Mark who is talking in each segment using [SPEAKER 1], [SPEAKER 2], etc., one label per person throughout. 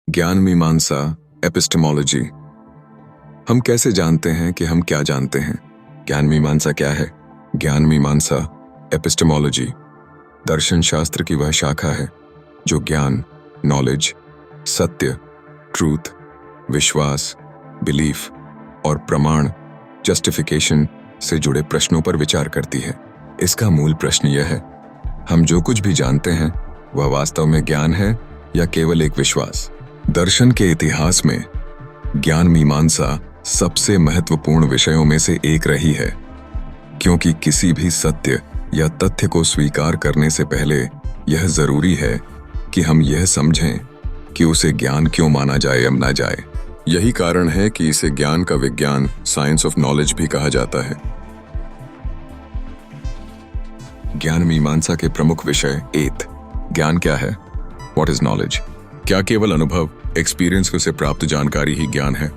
[SPEAKER 1] ज्ञान मीमांसा एपिस्टेमोलॉजी। हम कैसे जानते हैं कि हम क्या जानते हैं? ज्ञान मीमांसा क्या है? ज्ञान मीमांसा एपिस्टेमोलॉजी दर्शन शास्त्र की वह शाखा है जो ज्ञान, नॉलेज, सत्य, ट्रूथ, विश्वास, बिलीफ और प्रमाण, जस्टिफिकेशन से जुड़े प्रश्नों पर विचार करती है। इसका मूल प्रश्न यह है, हम जो कुछ भी जानते हैं वह वास्तव में ज्ञान है या केवल एक विश्वास? दर्शन के इतिहास में ज्ञान मीमांसा सबसे महत्वपूर्ण विषयों में से एक रही है, क्योंकि किसी भी सत्य या तथ्य को स्वीकार करने से पहले यह जरूरी है कि हम यह समझें कि उसे ज्ञान क्यों माना जाए या ना जाए। यही कारण है कि इसे ज्ञान का विज्ञान, साइंस ऑफ नॉलेज भी कहा जाता है। ज्ञान मीमांसा के प्रमुख विषय। 8 ज्ञान क्या है? What is knowledge? क्या केवल अनुभव, एक्सपीरियंस से प्राप्त जानकारी ही ज्ञान है?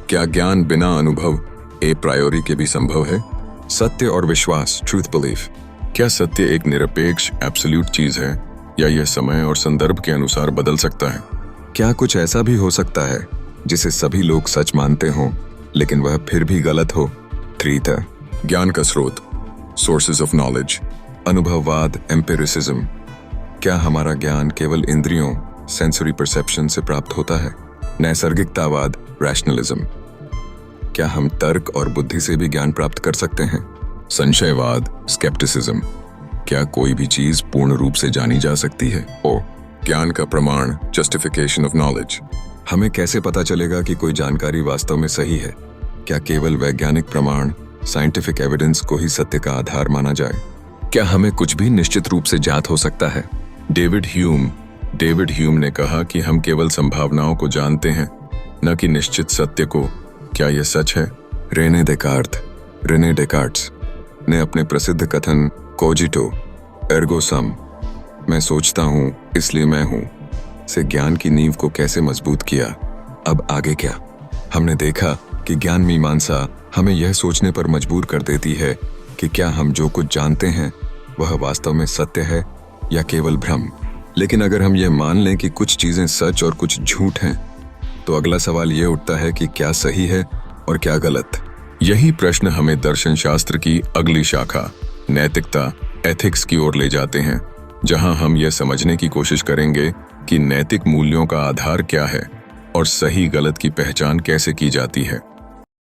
[SPEAKER 1] क्या ज्ञान बिना अनुभव, ए प्रायोरी के भी संभव है? सत्य और विश्वास, ट्रूथ बिलीफ। क्या सत्य एक निरपेक्ष एब्सोल्यूट चीज है या यह समय और संदर्भ के अनुसार बदल सकता है? क्या कुछ ऐसा भी हो सकता है जिसे सभी लोग सच मानते हों लेकिन वह फिर भी गलत हो? 3 ज्ञान का स्रोत, सोर्सेज ऑफ नॉलेज। अनुभववाद, एम्पिरिसिज्म। क्या हमारा ज्ञान केवल इंद्रियों, सेंसरी परसेप्शन से प्राप्त होता है? नैसर्गिकतावाद, रैशनलिज्म। क्या हम तर्क और बुद्धि से भी ज्ञान प्राप्त कर सकते हैं? संशयवाद, स्केप्टिसिज्म। क्या कोई भी चीज पूर्ण रूप से जानी जा सकती है? ज्ञान का प्रमाण, जस्टिफिकेशन ऑफ नॉलेज। हमें कैसे पता चलेगा कि कोई जानकारी वास्तव में सही है? क्या केवल वैज्ञानिक प्रमाण, साइंटिफिक एविडेंस को ही सत्य का आधार माना जाए? क्या हमें कुछ भी निश्चित रूप से ज्ञात हो सकता है? डेविड ह्यूम ने कहा कि हम केवल संभावनाओं को जानते हैं, न कि निश्चित सत्य को। क्या यह सच है? रेने डेकार्ट्स ने अपने प्रसिद्ध कथन कोजिटो एर्गो सम, मैं सोचता हूं इसलिए मैं हूं, से ज्ञान की नींव को कैसे मजबूत किया। अब आगे क्या? हमने देखा कि ज्ञान मीमांसा हमें यह सोचने पर मजबूर कर देती है कि क्या हम जो कुछ जानते हैं वह वास्तव में सत्य है या केवल भ्रम। लेकिन अगर हम यह मान लें कि कुछ चीजें सच और कुछ झूठ हैं, तो अगला सवाल यह उठता है कि क्या सही है और क्या गलत। यही प्रश्न हमें दर्शन शास्त्र की अगली शाखा, नैतिकता, एथिक्स की ओर ले जाते हैं, जहां हम यह समझने की कोशिश करेंगे कि नैतिक मूल्यों का आधार क्या है और सही गलत की पहचान कैसे की जाती है।